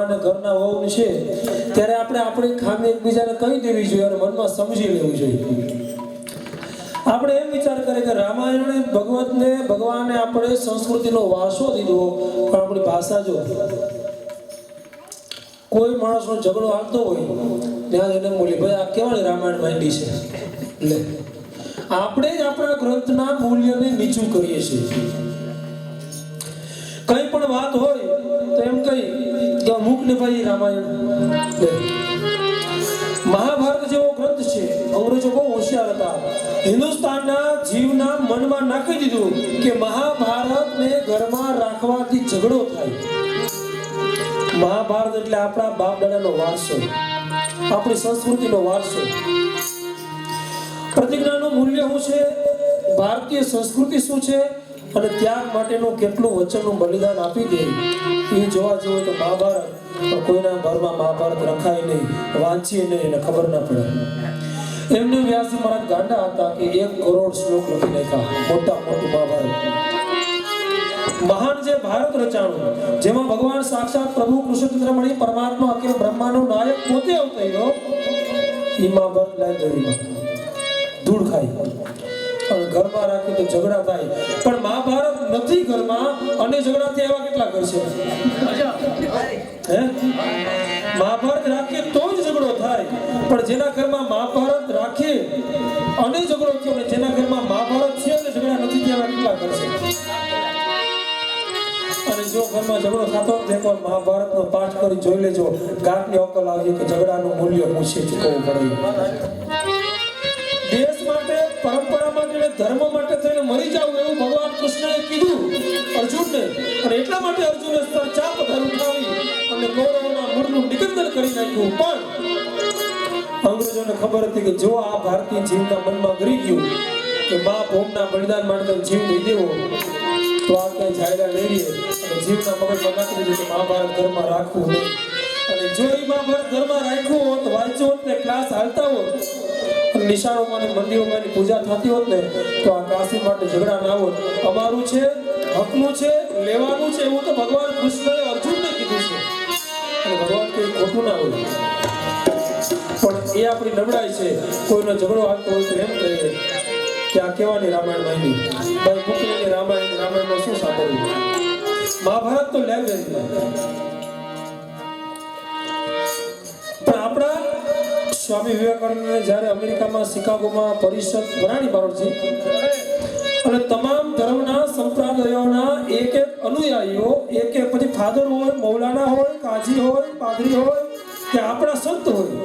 અને ઘરના વહુની છે ત્યારે આપણે આપણી ખામી એકબીજાને કહી દેવી જોઈએ અને મનમાં સમજી લેવું જોઈએ. આપણે એમ વિચાર કરીએ કે રામાયણે ભગવાને આપણે સંસ્કૃતિનો વારસો દીધો, પણ આપણી ભાષા જો કોઈ માણસનો ઝઘડો હાલતો હોય ત્યાં એને બોલી ભાઈ આ કેવાળી રામાયણ માંડી છે. લે આપણે જ આપણા ગ્રંથના મૂલ્યને નીચું કરીએ છીએ. કઈ પણ વાત હોય તો એમ કહી કે મૂક ને ભાઈ રામાયણ. મહાભારત જેવો ગ્રંથ છે, અંગ્રેજો બહુ હોશિયાર હતા. હિન્દુસ્તાનના જીવના મનમાં નાખી દીધું કે મહાભારતને ઘરમાં રાખવાથી ઝઘડો થાય. મહાભારત એટલે આપણા બાપ દાદાનો વારસો, આપણી સંસ્કૃતિનો વારસો. પ્રતિજ્ઞાનું મૂલ્ય શું છે, ભારતીય સંસ્કૃતિ શું છે અને ત્યાગ માટેનું કેટલું વચનનું બલિદાન આપી દે એ જોવા જેવું તો મહાભારત. કોઈના ઘરમાં મહાભારત રખાય નહીં, વાંચીએ નહીં એને ખબર ના પડે. એમને વ્યાસજી મહારાજ ગાંડા હતા કે 1 કરોડ શ્લોક લખી નાખ્યા, મોટું મહાભારત. મહાન જે ભારત રચાણું, જેમાં ભગવાન સાક્ષાત પ્રભુ કૃષ્ણચંદ્રમણી પરમાત્મા અખિલ બ્રહ્માંડનો નાયક પોતે અવતર્યો, એ મહાભારત લાઈબ્રેરીમાં ધૂળ ખાય અને ઘરમાં રાખી તો ઝઘડા થાય. પણ મહાભારત નથી ઘરમાં અને ઝઘડાથી એવા કેટલા ઘર છે હે? મહાભારત રાખીએ તો જ ઝઘડો થાય, પણ જેના ઘરમાં મહાભારત રાખીએ અને ઝઘડો થયો ને જેના ઘરમાં મહાભારત છે અને ઝઘડા નથી થયા કેટલા ઘર છે? અને જો ઘરમાં ઝઘડો થતો એકવાર મહાભારતનો પાઠ કરી જોઈ લેજો, ગાંઠની અકલ આવી કે ઝઘડાનું મૂલ્ય પૂછે ચૂકવવું પડે. દેશ માટે, પરંપરા માટે, ધર્મ માટે થઈને મરી જાવ એવું ભગવાન કૃષ્ણએ કીધું અર્જુનને, અને એટલા માટે અર્જુને ચાપ ધર ઉઠાવી અને કૌરવોના મૂળનું નિકંદન કરી નાખ્યું. પણ અંગ્રેજોને ખબર હતી કે જો આ ભારતીય જીવના મનમાં ગરી ગયું કે મા ભોમના બલિદાન માટે જીવ દઈ દેવો તો આ ક્યાંય જાયલા નહીં રહે, અને જીવના મગજમાં નાખી દીધું કે મહાભારત ઘરમાં રાખવું નહીં. અને જો એ મહાભારત ઘરમાં રાખ્યું હોત, વાંચ્યું હોત ને ક્લાસ હાલતા હોત, નિશાળોમાં અને મંદિરોમાં પૂજા થતી હોત ને તો આ કાશી માટે ઝઘડા ના હોત. અમારું છે, હકનું છે, લેવાનું છે એવું તો ભગવાન કૃષ્ણએ અર્જુનને કીધું છે, અને ભગવાન કઈ ખોટું ના હોય. પણ એ આપણી નબળાઈ છે. કોઈનો ઝઘડો હાલતો હોય તો એમ કહીએ કે આ કેવાની રામાયણ માંડી ભાઈ, મૂકીને રામાયણમાં શું સાંભળવું? મહાભારત તો લાઈબ્રેરીમાં. પણ આપણા સ્વામી વિવેકાનંદને જ્યારે અમેરિકામાં શિકાગોમાં પરિષદ ભરાણી બારોટજી અને તમામ ધર્મના સંપ્રદાયોના એક અનુયાયીઓ, એક પછી ફાધર હોય, મૌલાના હોય, કાજી હોય, પાદરી હોય કે આપણા સંત હોય,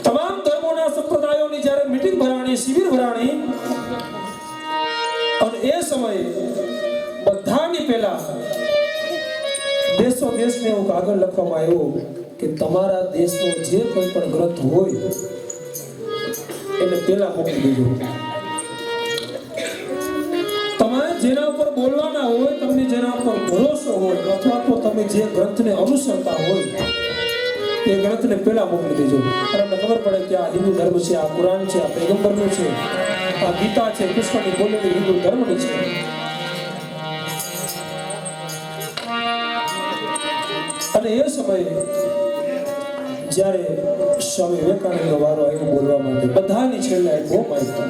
તમામ ધર્મોના સંપ્રદાયોની જ્યારે મીટિંગ ભરાણી, શિબિર ભરાણી, અને એ સમયે બધાની પહેલા દેશો દેશને એવું કાગળ લખવામાં આવ્યું કે તમારા દેશનો જે કોઈ પણ ગ્રંથ હોય એને પેલા મોકલી દેજો. તમે જેના ઉપર બોલવાના હોય, તમને જેના ઉપર ભરોસો હોય, અથવા તો તમે જે ગ્રંથને અનુસરતા હોય એ ગ્રંથને પેલા મોકલી દેજો. અને તમને ખબર પડે કે આ હિન્દુ ધર્મ છે, આ કુરાન છે, આ પૈગંબરનું છે, આ ગીતા છે, કૃષ્ણની બોલેલી હિન્દુ ધર્મની છે. અને એ સમયે જ્યારે સ્વામી વિવેકાનંદનો વારો આવ્યો બોલવા માટે, બધાની છેલ્લે બહુ માહિતી,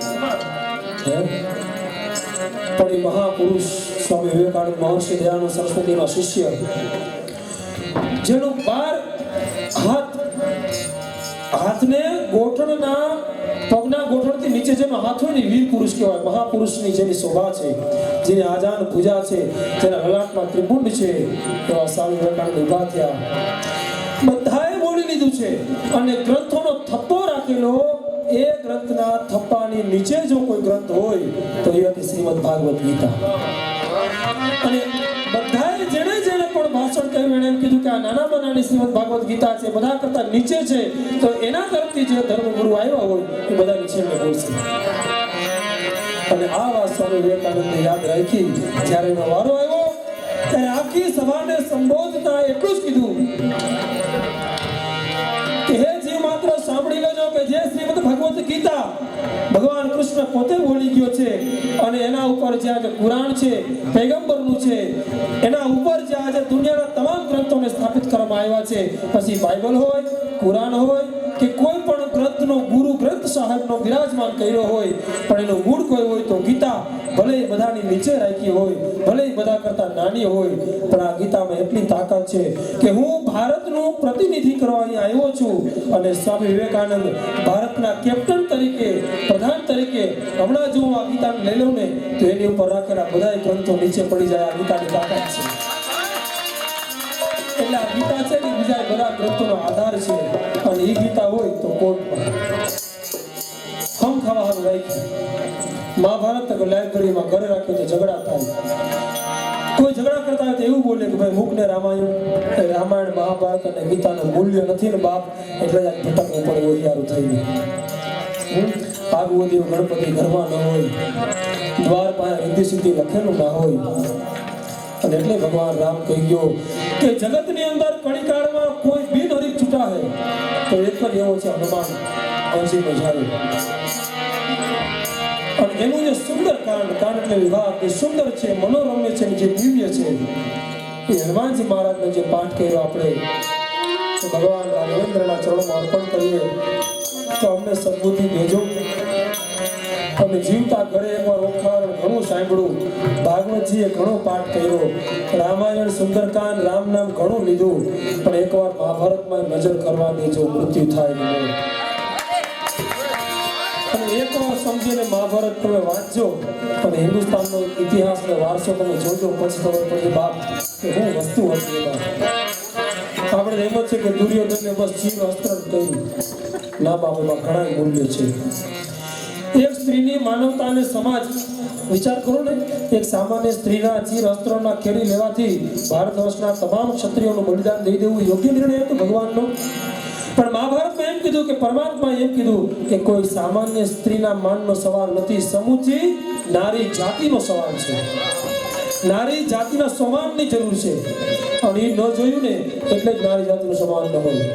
પણ એ મહાપુરુષ સ્વામી વિવેકાનંદ મહર્ષિ દયાનંદ સરસ્વતીના શિષ્ય, જેનું 12 હાથને ગોઠણના પગના ગોઠણથી નીચે જેનો હાથ હોય ને વીર પુરુષ કહેવાય. મહાપુરુષની જેની શોભા છે, જેની આજાન પૂજા છે, જેના લલાટમાં ત્રિપુંડ છે, એવા સ્વામી વિવેકાનંદ ઉભા થયા. બધાએ બોલી લીધું છે અને ગ્રંથોનો થપ્પો રાખેલો. એ ગ્રંથના થપ્પાની નીચે જો કોઈ ગ્રંથ હોય તો એ હતી શ્રીમદ ભાગવત ગીતા. અને બધાએ જેણે જેણે પણ ભાષણ કર્યું એને એમ કીધું કે આ નાનામાં નાની શ્રીમદ ભાગવત ગીતા છે, બધા કરતા નીચે છે, તો એના તરફથી જે ધર્મગુરુ આવ્યા હોય એ બધાની છેલ્લે બોલશે. અને આ વાત સ્વામી વિવેકાનંદને યાદ રાખી જ્યારે એનો વારો આવ્યો ત્યારે આખી સભાને સંબોધતા એટલું જ કીધું કે હે જીવ માત્ર સાંભળી લેજો કે જે શ્રીમદ ભગવત ગીતા ભગવાન કૃષ્ણ પોતે બોલી ગયો છે અને એના ઉપર જે કુરાન છે, પૈગંબરનું છે એના ઉપર જે આજે દુનિયાના તમામ ગ્રંથોને સ્થાપિત કરવામાં આવ્યા છે, પછી બાઇબલ હોય, કુરાન હોય કે કોઈ પણ ગ્રંથનો ગુરુ ગ્રંથ સાહેબનો બિરાજમાન કર્યો હોય, પણ એનું મૂળ કોઈ હોય તો ગીતા ભલે બધાની નીચે રાખી હોય, ભલે બધા કરતા નાની હોય, પણ આ ગીતામાં એટલી તાકાત છે કે હું ભારતનું પ્રતિનિધિ કરવા અહીંયા આવ્યો છું અને સ્વામી વિવેકાનંદ ભારતના કેપ્ટન તરીકે, પ્રધાન તરીકે હમણાં જો હું આ ગીતાને લઈ લઉં ને તો એની ઉપર રાખેલા બધા ગ્રંથો નીચે પડી જાય. આ ગીતાની તાકાત છે. એટલે આ ગીતા છે ને બીજા બધા ગ્રંથોનો આધાર છે, અને એ ગીતા હોય તો કોર્ટમાં હમ ખાવા હારું રાખ્યું. મહાભારત લાઇબ્રેરીમાં ઘરે રાખ્યું તો ઝઘડા થાય. કોઈ ઝઘડા કરતા હોય તો એવું બોલે કે ભાઈ મૂકને રામાયણ મહાભારત અને ગીતાનું મૂલ્ય નથી ને બાપ, એટલે જ ભટકવું પડે ઓહિયારું થઈને. આગવું દેવ ગણપતિ ઘરમાં ન હોય, દ્વાર પાસે રિદ્ધિ સિદ્ધિ લખેલું ના હોય, અને એટલે ભગવાન રામ કહી ગયો કે જગતની અંદર કળીકાળમાં કોઈ બિનહરીફ છૂટા હે તો એક જ એવો છે હનુમાન અંશીનો ઝાડુ. અને એનું જે સુંદર કાંડ એટલે વિભાગ એ સુંદર છે, મનોરમ્ય છે, જે દિવ્ય છે, એ હનુમાનજી મહારાજનો જે પાઠ કર્યો આપણે ભગવાન રાઘવેન્દ્રના ચરણોમાં અર્પણ કરીએ તો અમને સદબુદ્ધિ દેજો. અમે જીવતા ઘરે એકવાર ઓખાણ ઘણું સાંભળ્યું, ભાગવતજીએ ઘણો પાઠ કર્યો, રામાયણ સુંદરકાંડ રામ નામ ઘણું લીધું, પણ એકવાર મહાભારતમાં નજર કરવા દેજો, મૃત્યુ થાય નહીં. અને એકવાર સમજીને મહાભારત તમે વાંચજો અને હિન્દુસ્તાનનો ઇતિહાસ ને વારસો તમે જોજો, પછી ખબર પડશે બાપ કે શું વસ્તુ હતી એમાં. આપણે એમ જ છે કે દુર્યોધનને બસ ચીર અસ્ત્ર કર્યું, ના બાપ એમાં ઘણા મૂલ્ય છે. એક સ્ત્રીની માનવતા અને સમાજ વિચાર કરો ને, એક સામાન્ય સ્ત્રીના ચીર અસ્ત્રોના કેરી લેવાથી ભારત વર્ષના તમામ ક્ષત્રિયોનું બલિદાન દઈ દેવું યોગ્ય નિર્ણય હતો ભગવાનનો. પણ મહાભારતમાં એમ કીધું કે પરમાત્મા એમ કીધું કે કોઈ સામાન્ય સ્ત્રીના માનનો સવાલ નથી, સમૂચી નારી જાતિનો સવાલ છે. નારી જાતિના સન્માનની જરૂર છે, અને એ ન જોયું ને એટલે જ નારી જાતિનું સન્માન ન હોય.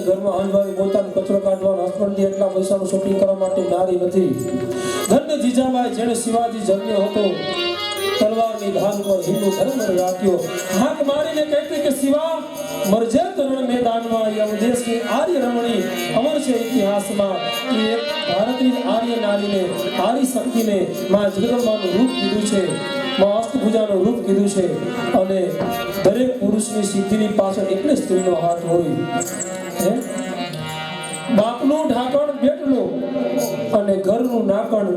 ઘરમાં હંજવારી પોતાનો કચરો કાઢવાનો, હસબન્ડથી એટલા પૈસાનું શોપિંગ કરવા માટે નારી નથી. ધન્ય જીજાબાઈ જેણે શિવાજી જન્મ્યો હતો, તલવારની ધાર ઉપર હિન્દુ ધર્મ રાખ્યો, હાથ મારીને કહેતી કે શિવા મરજે તરણ મેદાનમાં, યમ દેશની આર્ય રમણી અમર છે ઇતિહાસમાં. એક ભારતની આર્ય નારીને, આર્ય શક્તિને માં જગદંબાનું રૂપ કીધું છે, માં અષ્ટભુજાનું રૂપ કીધું છે. અને દરેક પુરુષની સિદ્ધિની પાછળ એટલે સ્ત્રીનો હાથ હોય. બાપનું ઢાંકણ બેટલું અને ઘરનું ઢાંકણ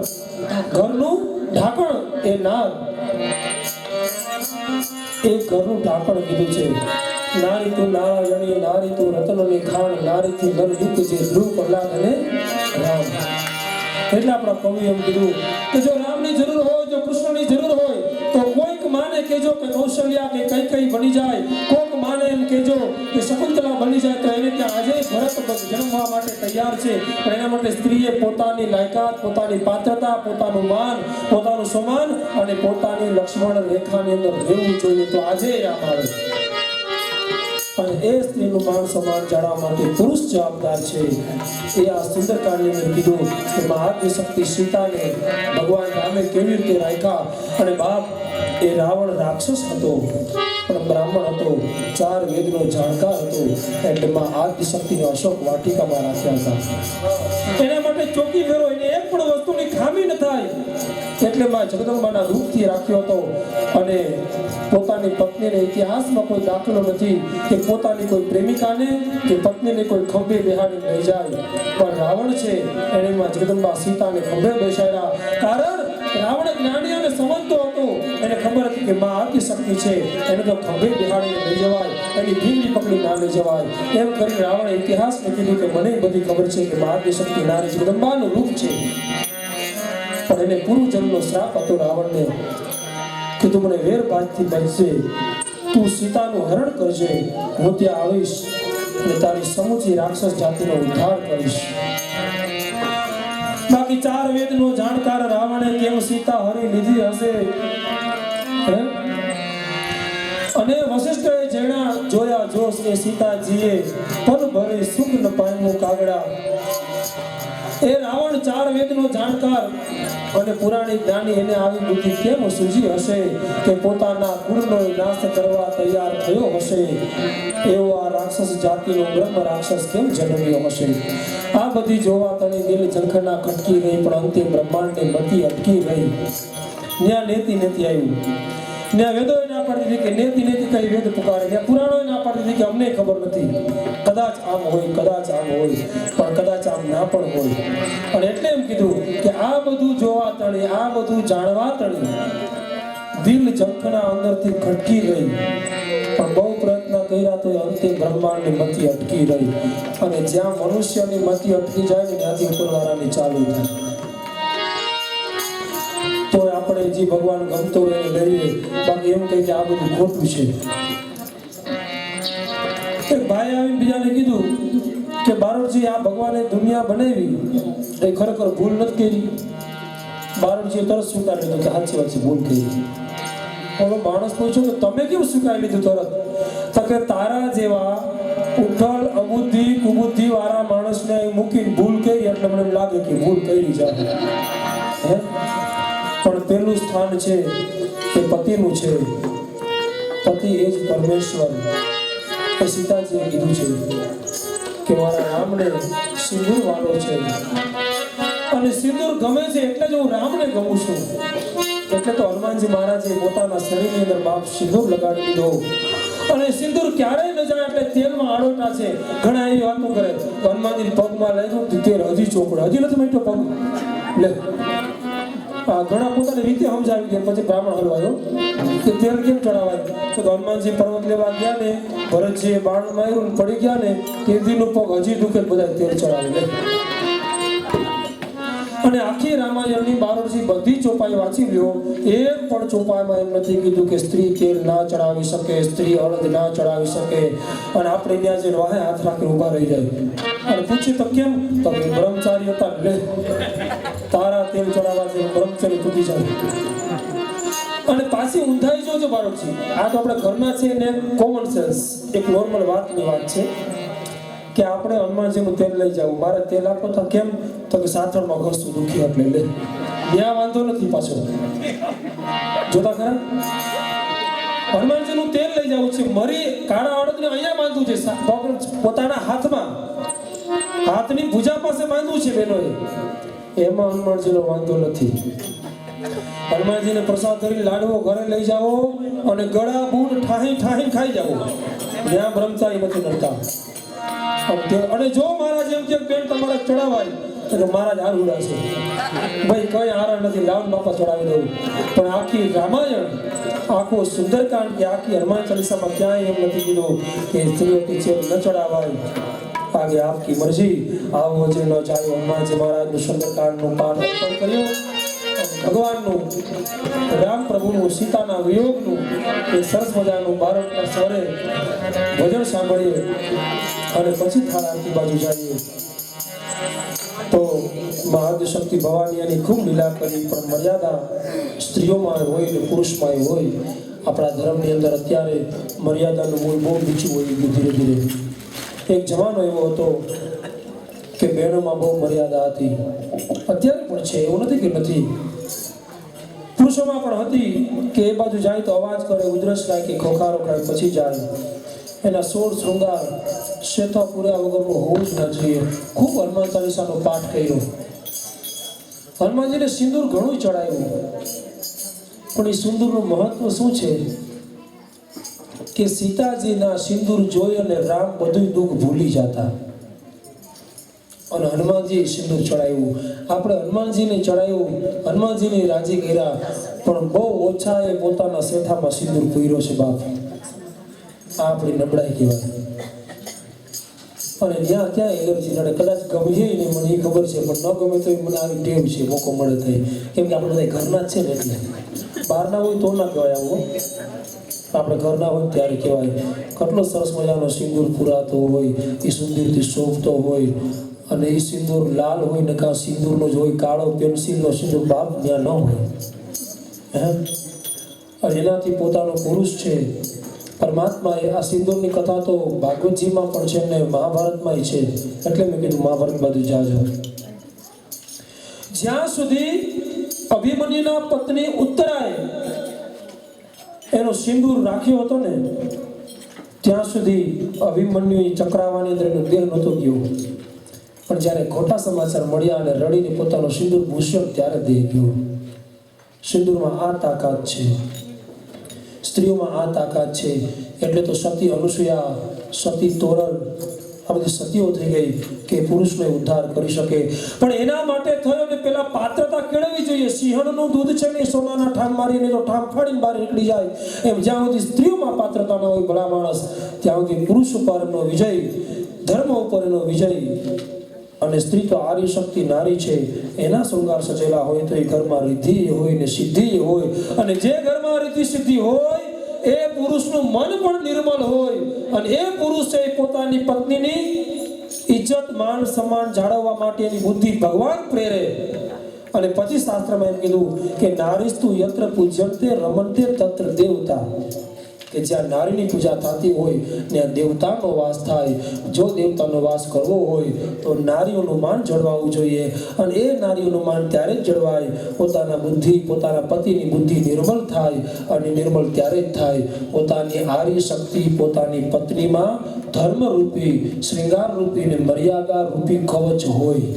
એ નાર, એ ઘરનું ઢાંકણ કીધું છે. નારી તું નારાયણી, નારી તું રતનની ખાણ, નારીથી નર યુગ જે ધ્રુવ પ્રહલાદ અને રામ. એટલે આપણા કવિ એમ કીધું કે જો રામની જરૂર હોય, જો કૃષ્ણની જરૂર હોય તો કોઈક માને કેજો કે કૌશલ્યા કે કઈ બની જાય, કોઈક માને એમ કેજો કે શકુંતલા બની જાય, તો એને ત્યાં આજે ભરત જન્મવા માટે તૈયાર છે. પણ એના માટે સ્ત્રીએ પોતાની લાયકાત, પોતાની પાત્રતા, પોતાનું માન, પોતાનું સન્માન અને પોતાની લક્ષ્મણ રેખાની અંદર રહેવું જોઈએ. તો આજે રામ આવે અને એ સ્ત્રીનું માન સન્માન જાળવવા માટે પુરુષ જવાબદાર છે. એ આ સુંદરકાંડની અંદર કીધું કે આદ્ય શક્તિ સીતાને ભગવાન રામે કેવી રીતે રાખ્યા. અને બાપ એ રાવણ રાક્ષસ હતો પણ બ્રાહ્મણ હતો, 4 વેદનો જાણકાર હતો, એટલે માં આદ્ય શક્તિને અશોક વાટિકામાં રાખ્યા હતા. એના માટે ચોકી ફેરો, એને એક પણ વસ્તુની ખામી ન થાય એટલે માં જગદંબાના રૂપથી રાખ્યો હતો. અને પોતાની પત્નીને ઇતિહાસમાં કોઈ દાખલો નથી કે પોતાની કોઈ પ્રેમિકાને કે પત્નીને કોઈ ખંભે બેહાડીને લઈ જાય, પણ રાવણ છે એને માં જગદંબા સીતાને ખંભે બેસાડ્યા. કારણ રાવણ જ્ઞાની અને સમજતો હતો, એને ખબર હતી કે માં આદિ શક્તિ છે, એને તો ખંભે બેહાડીને લઈ જવાય, એની ભીંગડી પકડી ના લઈ જવાય. એમ કરી રાવણે ઇતિહાસને કીધું કે મને બધી ખબર છે કે માં આદિ શક્તિ નારી જગદંબાનું રૂપ છે. પણ એને પૂર્વજન્મનો શ્રાપ હતો રાવણને કે તું મને વેર બાદથી બચશે, તું સીતાનું હરણ કરજે, હું ત્યાં આવીશ અને તારી સમૂચી રાક્ષસ જાતિનો ઉદ્ધાર કરીશ. બાકી 4 વેદનો જાણકાર રાવણે કેમ સીતા હરી લીધી હશે? અને વશિષ્ઠએ જેણા જોયા જોશ એ સીતાજીએ પલ ભરે સુખ ન પામ્યું કાગડા. એ રાવણ 4 વેદનો જાણકાર અને પુરાણિક જ્ઞાની એને આવી બુદ્ધિ કેમ સૂજી હશે કે પોતાના કુળનો નાશ કરવા તૈયાર થયો હશે? એવો આ રાક્ષસ જાતિનો બ્રહ્મ રાક્ષસ કેમ જન્મ્યો હશે? આ બધી જોવા તણી દિલ ઝંખના ખટકી રહી, પણ અંતે બ્રહ્માંડની મતિ અટકી રહી. ન્યા નેતિ નથી આવ્યું. ત્યાં વેદોએ ના પાડી દીધી કે નેતિ નેતિ કઈ વેદ પુકારે. ત્યાં પુરાણોએ ના પાડી દીધી કે અમને ખબર નથી. કદાચ આમ હોય, કદાચ આમ હોય, પણ કદાચ આમ ના પણ હોય. અને એટલે એમ કીધું કે આ બધું જોવા તણી, આ બધું જાણવા તણી દિલ ઝંખના અંદરથી ખટકી રહી, પણ બહુ પ્રયત્ન કર્યા તો અંતે બ્રહ્માંડની મતિ અટકી રહી. અને જ્યાં મનુષ્યની મતિ અટકી જાય ને ત્યાંથી ઉપરવાળાની ચાલુ થાય. તો આપણે જે ભગવાન ગમતો એને લઈએ, બાકી એમ કહે કે આ બધું ખોટું છે. એક ભાઈ આવીને બીજાને કીધું કે બારોટજી, આ ભગવાને દુનિયા બનાવી એ ખરેખર ભૂલ નથી કરી. બારોટજીએ તરત સ્વીકારી લીધું કે સાચી વાત છે, ભૂલ કરી. ઓલો માણસ પૂછ્યો કે તમે કેમ સ્વીકારી લીધું તરત? તો કે તારા જેવા ઉઠ્ઠલ અબુદ્ધિ કુબુદ્ધિ વાળા માણસને મૂકીને ભૂલ કરી એટલે મને લાગે કે ભૂલ કરી જાય. હે, પણ પેલું સ્થાન છે એ પતિનું છે. પતિ એ જ પરમેશ્વર. એ સીતાજીએ કીધું છે કે મારા રામને સિંદૂર વાળો છે, અને સિંદૂર ગમે છે એટલે જ હું રામને ગમું છું. એટલે તો હનુમાનજી મહારાજે પોતાના શરીરની અંદર બાપ સિંદૂર લગાડી દીધો. અને સિંદૂર ક્યારેય ન જાય એટલે તેલમાં આડોટા છે. ઘણા એવી વાતો કરે હનુમાનજી પગમાં લાગ્યું તેલ હજી ચોપડે, હજી નથી મેટ્યો પગ લે. ઘણા પોતાની રીતે સમજાવી દે. પછી બ્રાહ્મણ હલવાયો કે તેલ કેમ ચડાવાય? તો હનુમાનજી પર્વત લેવા ગયા ને, ભરતજીએ બાણ માર્યું પડી ગયા ને, તેદીનું પગ હજી દુખે, બધા તેલ ચડાવી લે. અને આખી રામાયણની બારોટજી બધી ચોપાઈ વાંચી લ્યો, એક પણ ચોપાઈમાં એમ નથી કીધું કે સ્ત્રી તેલ ના ચડાવી શકે, સ્ત્રી હળદ ના ચડાવી શકે. અને આપણે ત્યાં જઈને વાહે હાથ રાખી ઊભા રહી જાય. અને પૂછ્યું તો કેમ? તો બ્રહ્મચારી હતા, લે તારા તેલ ચડાવવાથી બ્રહ્મચારી તૂટી જાય. અને પાછી ઊંધાઈ જોજો બારોટજી. આ તો આપણે ઘરના છે ને કોમન સેન્સ, એક નોર્મલ વાતની વાત છે કે આપણે હનુમાનજીનું તેલ લઈ જવું. મારે તેલ આપો તો કેમ? તો કે સાથળમાં ઘસું દુખી એટલે લે. ત્યાં વાંધો નથી પાછો. જોતા ખરા, હનુમાનજીનું તેલ લઈ જવું છે. મરી કાળા અડદને અહીંયા બાંધવું છે, પોતાના હાથમાં, હાથની ભુજા પાસે બાંધવું છે બહેનોએ. એમાં હનુમાનજીનો વાંધો નથી. હનુમાનજીને પ્રસાદ કરી લાડવો ઘરે લઈ જાઓ અને ગળા બૂટ ઠાહી ઠાહી ખાઈ જાઓ. ત્યાં બ્રહ્મચારી નથી નડતા. અને જો મહારાજ એમ કે પેન તમારે ચડાવાય તો મહારાજ હારુડા છે, ભાઈ કઈ હારા નથી, લાવન બાપા ચડાવી દઉં. પણ આખી રામાયણ, આખો સુંદરકાંડ કે આખી હનુમાન ચાલીસામાં ક્યાંય એમ નથી કીધું કે સ્ત્રીઓથી છે ન ચડાવાય. આગે આપકી મરજી. આવો જે ન ચાહ્યો હનુમાનજી મહારાજનું સુંદરકાંડનું પાઠ અર્પણ કર્યું. ભગવાનનું, રામ પ્રભુનું, સીતાના વિયોગનું એ સરસ મજાનું બારોટના સ્વરે ભજન સાંભળીએ અને પછી થાળ આરતી બાજુ જઈએ. તો મહાદશક્તિ ભવાની એની ખૂબ લીલા કરી, પણ મર્યાદા સ્ત્રીઓમાં હોય ને પુરુષમાં હોય. આપણા ધર્મની અંદર અત્યારે મર્યાદાનું મૂળ બહુ નીચું હોય ગયું ધીરે ધીરે. એક જમાનો એવો હતો કે બહેનોમાં બહુ મર્યાદા હતી. અત્યારે પણ છે, એવું નથી કે નથી. પુરુષોમાં પણ હતી કે એ બાજુ જાય તો અવાજ કરે, ઉધરસ થાય કે ખોખારો ખાય પછી જાય. એના 16 શૃંગાર શેથા પૂર્યા વગરનું હોવું જ ના જોઈએ. ખૂબ હનુમાન ચાલીસાનો પાઠ કર્યો. હનુમાનજીને સિંદૂર ઘણું ચડાવ્યું, પણ એ સિંદૂરનું મહત્વ શું છે કે સીતાજીના સિંદૂર જોઈ અને રામ બધું દુઃખ ભૂલી જતા. અને હનુમાનજી સિંદૂર ચડાવ્યું. આપણે હનુમાનજીને ચડાવ્યું, હનુમાનજીને રાજી કર્યા, પણ બહુ ઓછા એ પોતાના શેથામાં સિંદૂર પૂર્યો છે બાપ. આ આપણી નબળાઈ કહેવાય. અને ત્યાં ક્યાં એલર્જી નડે, કદાચ ગમે નહીં મને એ ખબર છે, પણ ન ગમે તો મને આવી ટેવ છે, મોકો મળે થઈ. કેમ કે આપણે બધા ઘરના જ છે ને, એટલે બહારના હોય તો ના કહેવાય આવું. આપણે ઘરના હોય ત્યારે કહેવાય. કેટલો સરસ મજાનો સિંદૂર પુરાતો હોય, એ સુંદરથી શોભતો હોય. અને એ સિંદૂર લાલ હોય ને કાં સિંદૂરનો જ હોય, કાળો પેન્સિલનો સિંદૂર બાપ ત્યાં ન હોય. અને એનાથી પોતાનો પુરુષ છે પરમાત્મા. આ સિંદૂરની કથા તો ભાગવતજીમાં પણ છે ને મહાભારતમાં છે. એટલે મેં કીધું મહાભારત બાજુ જાજો. જ્યાં સુધી અભિમન્યુના પત્ની ઉત્તરાએ એનો સિંદૂર રાખ્યો હતો ને ત્યાં સુધી અભિમન્યુ ચક્રાવાની અંદર એનો દેહ નહોતો ગયો, પણ જ્યારે ખોટા સમાચાર મળ્યા અને રડીને પોતાનો સિંદૂર ભૂસ્યો ત્યારે દેહ ગયો. સિંદૂરમાં આ તાકાત છે, સ્ત્રીઓમાં આ તાકાત છે. એટલે તો સતી અનુસૂયા, સતી તોરલ, આ બધી સતીઓ થઈ ગઈ કે પુરુષને ઉદ્ધાર કરી શકે. પણ એના માટે થયો ને પેલા પાત્રતા કેળવવી જોઈએ. સિંહણનું દૂધ છે ને સોનાના ઠામ મારીને તો ઠામ ફાડીને બહાર નીકળી જાય, એમ જ્યાં સુધી સ્ત્રીઓમાં પાત્રતા ન હોય ભલા માણસ, ત્યાં સુધી પુરુષ ઉપરનો વિજય, ધર્મ ઉપરનો વિજય. અને સ્ત્રી તો આર્ય શક્તિ નારી છે, એના શૃંગાર સચેલા હોય તો એ ઘરમાં રિદ્ધિ હોય ને સિદ્ધિ હોય. અને જે ઘરમાં રિદ્ધિ સિદ્ધિ હોય એ પુરુષનું મન પણ નિર્મળ હોય, અને એ પુરુષ છે પોતાની પત્નીની ઇજ્જત માન સન્માન જાળવવા માટેની બુદ્ધિ ભગવાન પ્રેરે. અને પછી શાસ્ત્રમાં એમ કીધું કે નારીસ્તુ યત્ર પૂજ્યંતે રમંતે તત્ર દેવતા, કે જ્યાં નારીની પૂજા થતી હોય ત્યાં દેવતાનો વાસ થાય. જો દેવતાનો વાસ કરવો હોય તો નારીઓનું માન જળવાવું જોઈએ. અને એ નારીઓનું માન ત્યારે જ જળવાય પોતાના બુદ્ધિ, પોતાના પતિની બુદ્ધિ નિર્મળ થાય. અને નિર્મળ ત્યારે જ થાય પોતાની આર્ય શક્તિ પોતાની પત્નીમાં ધર્મરૂપી, શૃંગારરૂપી ને મર્યાદા રૂપી કવચ હોય.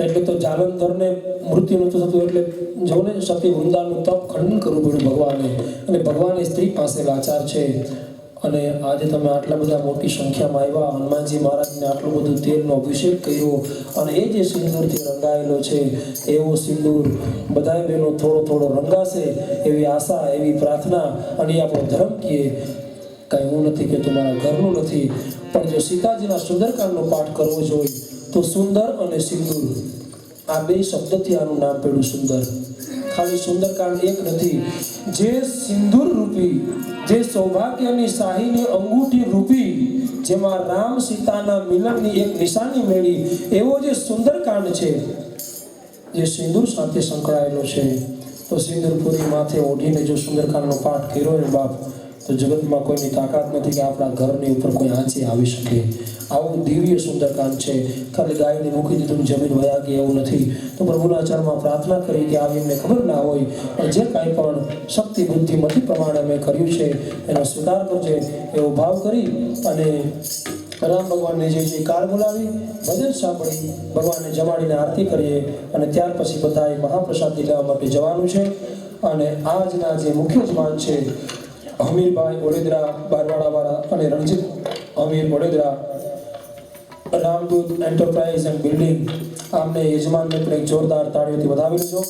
એટલે તો જાલંધરને મૃત્યુ નહોતું થતું, એટલે જોને સતી વૃંદાનું તપ ખંડન કરવું પડ્યું ભગવાને. અને ભગવાન સ્ત્રી પાસે લાચાર છે. અને આજે તમે આટલા બધા મોટી સંખ્યામાં આવ્યા, હનુમાનજી મહારાજને આટલું બધું તેલનો અભિષેક કર્યો, અને એ જે સિંદૂરથી રંગાયેલો છે એવો સિંદૂર બધાય બહેનો થોડો થોડો રંગાશે એવી આશા, એવી પ્રાર્થના. અને એ આપણો ધર્મ કહીએ. કાંઈ એવું નથી કે તમારા ઘરનું નથી, પણ જો સીતાજીના સુંદરકાંડનો પાઠ કરવો જોઈએ તો સુંદર અને સિંદૂર આ બે શબ્દથી આનું નામ પડ્યું સુંદર. ખાલી સુંદરકાંડ એક નથી, જે સિંદૂર રૂપી, જે સૌભાગ્યની શાહીની અંગૂઠી રૂપી, જેમાં રામ સીતાના મિલનની એક નિશાની મેળી, એવો જે સુંદરકાંડ છે જે સિંદૂર સાથે સંકળાયેલો છે. તો સિંદૂર પૂરી માથે ઓઢીને જો સુંદરકાંડનો પાઠ કર્યો ને બાપ, તો જગતમાં કોઈની તાકાત નથી કે આપણા ઘરની ઉપર કોઈ આંચી આવી શકે. આવું દિવ્ય સુંદરકાંડ છે. ખાલી ગાયને મૂકી દીધું જમીન વયા ગઈ એવું નથી. તો પ્રભુના ચરણમાં પ્રાર્થના કરી કે આવી એમને ખબર ના હોય, પણ જે કાંઈ પણ શક્તિ બુદ્ધિ મતિ પ્રમાણે અમે કર્યું છે એનો સ્વીકાર કરજે એવો ભાવ કરી અને રામ ભગવાનને જે કાર બોલાવી, ભજન સાંભળી, ભગવાનને જમાડીને આરતી કરીએ. અને ત્યાર પછી બધાએ મહાપ્રસાદી લેવા માટે જવાનું છે. અને આજના જે મુખ્ય જમાન છે હમીરભાઈ ઓડેદરા બારવાડાવાળા અને Ranjit Hamir Odedara, Ramdoot enterprise and building, આમને યજમાનને પણ એક જોરદાર તાળીઓથી વધાવી લેજો.